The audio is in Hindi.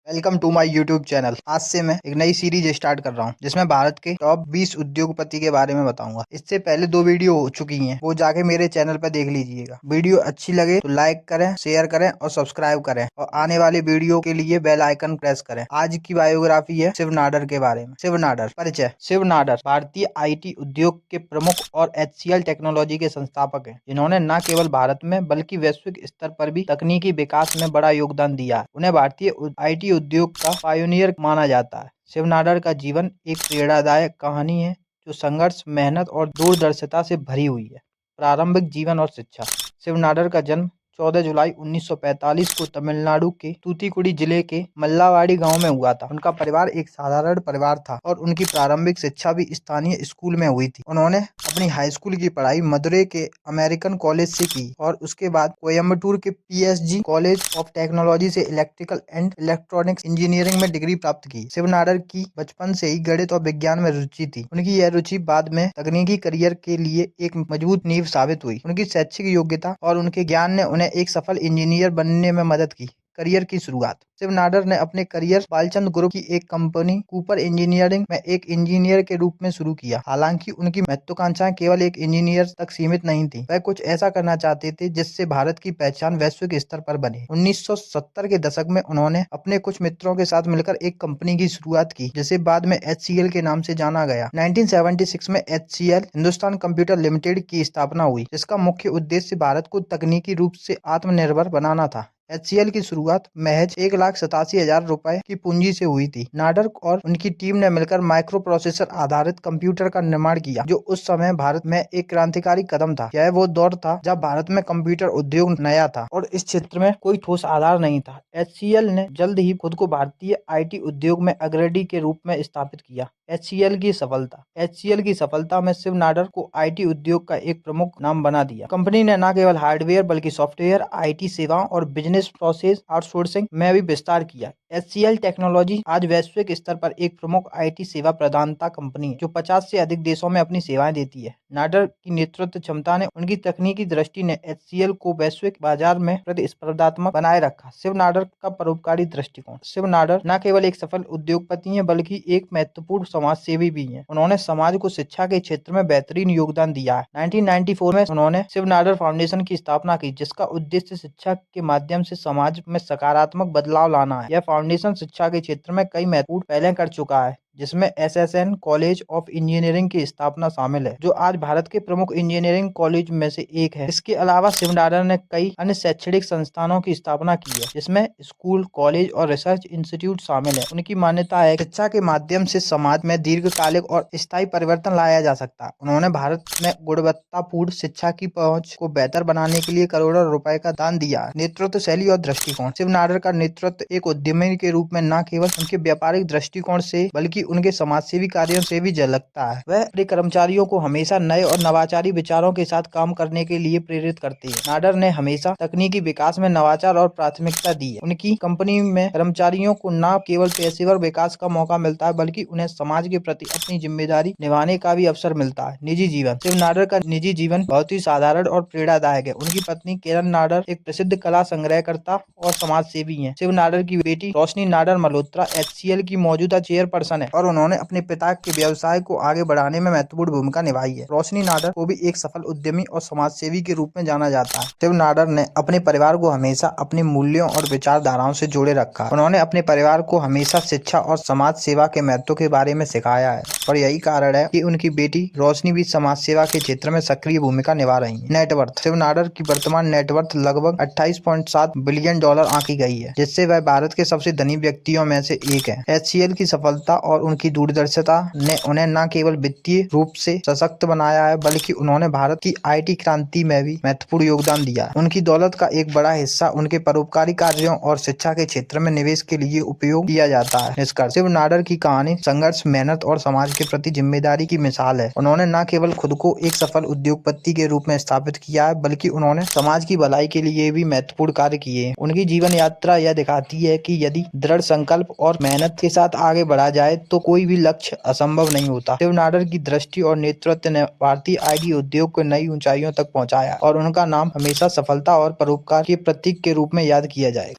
Welcome to my YouTube channel. आज से मैं एक नई सीरीज स्टार्ट कर रहा हूँ जिसमें भारत के टॉप 20 उद्योगपति के बारे में बताऊंगा। इससे पहले 2 वीडियो हो चुकी हैं, वो जाके मेरे चैनल पर देख लीजिएगा। वीडियो अच्छी लगे तो लाइक करें, शेयर करें और सब्सक्राइब करें और आने वाले वीडियो के लिए बेल आइकन प्रेस करें। आज की बायोग्राफी है शिव नाडर के बारे में। शिव नाडर परिचय। शिव नाडर भारतीय IT उद्योग के प्रमुख और HCL टेक्नोलॉजी के संस्थापक हैं, जिन्होंने न केवल भारत में बल्कि वैश्विक स्तर पर भी तकनीकी विकास में बड़ा योगदान दिया है। उन्हें भारतीय IT उद्योग का पायोनियर माना जाता है। शिव नाडर का जीवन एक प्रेरणादायक कहानी है जो संघर्ष, मेहनत और दूरदर्शिता से भरी हुई है। प्रारंभिक जीवन और शिक्षा। शिव नाडर का जन्म 14 जुलाई 1945 को तमिलनाडु के तूतीकुड़ी जिले के मल्लावाड़ी गांव में हुआ था। उनका परिवार एक साधारण परिवार था और उनकी प्रारंभिक शिक्षा भी स्थानीय स्कूल में हुई थी। उन्होंने अपनी हाई स्कूल की पढ़ाई मदुरै के अमेरिकन कॉलेज से की और उसके बाद कोयम्बटूर के PSG कॉलेज ऑफ टेक्नोलॉजी से इलेक्ट्रिकल एंड इलेक्ट्रॉनिक्स इंजीनियरिंग में डिग्री प्राप्त की। शिव नाडर की बचपन से ही गणित और विज्ञान में रुचि थी। उनकी यह रुचि बाद में तकनीकी करियर के लिए एक मजबूत नींव साबित हुई। उनकी शैक्षिक योग्यता और उनके ज्ञान ने उन्हें एक सफल इंजीनियर बनने में मदद की। करियर की शुरुआत। शिव नाडर ने अपने करियर बालचंद ग्रुप की एक कंपनी कूपर इंजीनियरिंग में एक इंजीनियर के रूप में शुरू किया। हालांकि उनकी महत्वाकांक्षाएं केवल एक इंजीनियर तक सीमित नहीं थी। वह कुछ ऐसा करना चाहते थे जिससे भारत की पहचान वैश्विक स्तर पर बने। 1970 के दशक में उन्होंने अपने कुछ मित्रों के साथ मिलकर एक कंपनी की शुरुआत की, जिसे बाद में HCL के नाम से जाना गया। 1976 में HCL हिंदुस्तान कंप्यूटर लिमिटेड की स्थापना हुई, जिसका मुख्य उद्देश्य भारत को तकनीकी रूप से आत्मनिर्भर बनाना था। HCL की शुरुआत महज 1,87,000 रुपए की पूंजी से हुई थी। नाडर और उनकी टीम ने मिलकर माइक्रो प्रोसेसर आधारित कंप्यूटर का निर्माण किया, जो उस समय भारत में एक क्रांतिकारी कदम था। यह वो दौर था जब भारत में कंप्यूटर उद्योग नया था और इस क्षेत्र में कोई ठोस आधार नहीं था। HCL ने जल्द ही खुद को भारतीय IT उद्योग में अग्रणी के रूप में स्थापित किया। HCL की सफलता। HCL की सफलता में शिव नाडर को IT उद्योग का एक प्रमुख नाम बना दिया। कंपनी ने न केवल हार्डवेयर बल्कि सॉफ्टवेयर, IT सेवाओं और बिजनेस प्रोसेस आउटसोर्सिंग में भी विस्तार किया। HCL टेक्नोलॉजी आज वैश्विक स्तर पर एक प्रमुख IT सेवा प्रदाता कंपनी है, जो 50 से अधिक देशों में अपनी सेवाएं देती है। नाडर की नेतृत्व क्षमता ने उनकी तकनीकी दृष्टि ने HCL को वैश्विक बाजार में प्रतिस्पर्धात्मक बनाए रखा। शिव नाडर का परोपकारी दृष्टिकोण। शिव नाडर न केवल एक सफल उद्योगपति हैं बल्कि एक महत्वपूर्ण समाज सेवी भी हैं। उन्होंने समाज को शिक्षा के क्षेत्र में बेहतरीन योगदान दिया है। 1994 में उन्होंने शिव नाडर फाउंडेशन की स्थापना की, जिसका उद्देश्य शिक्षा के माध्यम से समाज में सकारात्मक बदलाव लाना है। यह फाउंडेशन शिक्षा के क्षेत्र में कई महत्वपूर्ण पहलें कर चुका है, जिसमें SSN कॉलेज ऑफ इंजीनियरिंग की स्थापना शामिल है, जो आज भारत के प्रमुख इंजीनियरिंग कॉलेज में से एक है। इसके अलावा शिव नाडर ने कई अन्य शैक्षणिक संस्थानों की स्थापना की है, जिसमें स्कूल, कॉलेज और रिसर्च इंस्टीट्यूट शामिल है। उनकी मान्यता है कि शिक्षा के माध्यम से समाज में दीर्घकालिक और स्थायी परिवर्तन लाया जा सकता है। उन्होंने भारत में गुणवत्तापूर्ण शिक्षा की पहुंच को बेहतर बनाने के लिए करोड़ों रुपए का दान दिया है। नेतृत्व शैली और दृष्टिकोण। शिव नाडर का नेतृत्व एक उद्यमी के रूप में न केवल उनके व्यापारिक दृष्टिकोण से बल्कि उनके समाजसेवी कार्यों से भी झलकता है। वह अपने कर्मचारियों को हमेशा नए और नवाचारी विचारों के साथ काम करने के लिए प्रेरित करते हैं। नाडर ने हमेशा तकनीकी विकास में नवाचार और प्राथमिकता दी है। उनकी कंपनी में कर्मचारियों को न केवल पेशेवर विकास का मौका मिलता है बल्कि उन्हें समाज के प्रति अपनी जिम्मेदारी निभाने का भी अवसर मिलता है। निजी जीवन। शिव नाडर का निजी जीवन बहुत ही साधारण और प्रेरणादायक है। उनकी पत्नी किरण नाडर एक प्रसिद्ध कला संग्रहकर्ता और समाज सेवी है। शिव नाडर की बेटी रोशनी नाडर मल्होत्रा HCL की मौजूदा चेयरपर्सन है और उन्होंने अपने पिता के व्यवसाय को आगे बढ़ाने में महत्वपूर्ण भूमिका निभाई है। रोशनी नाडर को भी एक सफल उद्यमी और समाजसेवी के रूप में जाना जाता है। शिव नाडर ने अपने परिवार को हमेशा अपने मूल्यों और विचारधाराओं से जोड़े रखा। उन्होंने अपने परिवार को हमेशा शिक्षा और समाज सेवा के महत्व के बारे में सिखाया है और यही कारण है कि उनकी बेटी रोशनी भी समाज सेवा के क्षेत्र में सक्रिय भूमिका निभा रही है। नेटवर्थ। शिव नाडर की वर्तमान नेटवर्थ लगभग 28.7 बिलियन डॉलर आंकी गई है, जिससे वह भारत के सबसे धनी व्यक्तियों में से एक है। HCL की सफलता और उनकी दूरदर्शिता ने उन्हें न केवल वित्तीय रूप से सशक्त बनाया है बल्कि उन्होंने भारत की IT क्रांति में भी महत्वपूर्ण योगदान दिया है। उनकी दौलत का एक बड़ा हिस्सा उनके परोपकारी कार्यों और शिक्षा के क्षेत्र में निवेश के लिए उपयोग किया जाता है। निष्कर्ष। शिव नाडर की कहानी संघर्ष, मेहनत और समाज के प्रति जिम्मेदारी की मिसाल है। उन्होंने न केवल खुद को एक सफल उद्योगपति के रूप में स्थापित किया है बल्कि उन्होंने समाज की भलाई के लिए भी महत्वपूर्ण कार्य किए हैं। उनकी जीवन यात्रा यह दिखाती है कि यदि दृढ़ संकल्प और मेहनत के साथ आगे बढ़ा जाए तो कोई भी लक्ष्य असंभव नहीं होता। शिव नाडर की दृष्टि और नेतृत्व ने भारतीय IT उद्योग को नई ऊंचाइयों तक पहुंचाया और उनका नाम हमेशा सफलता और परोपकार के प्रतीक के रूप में याद किया जाएगा।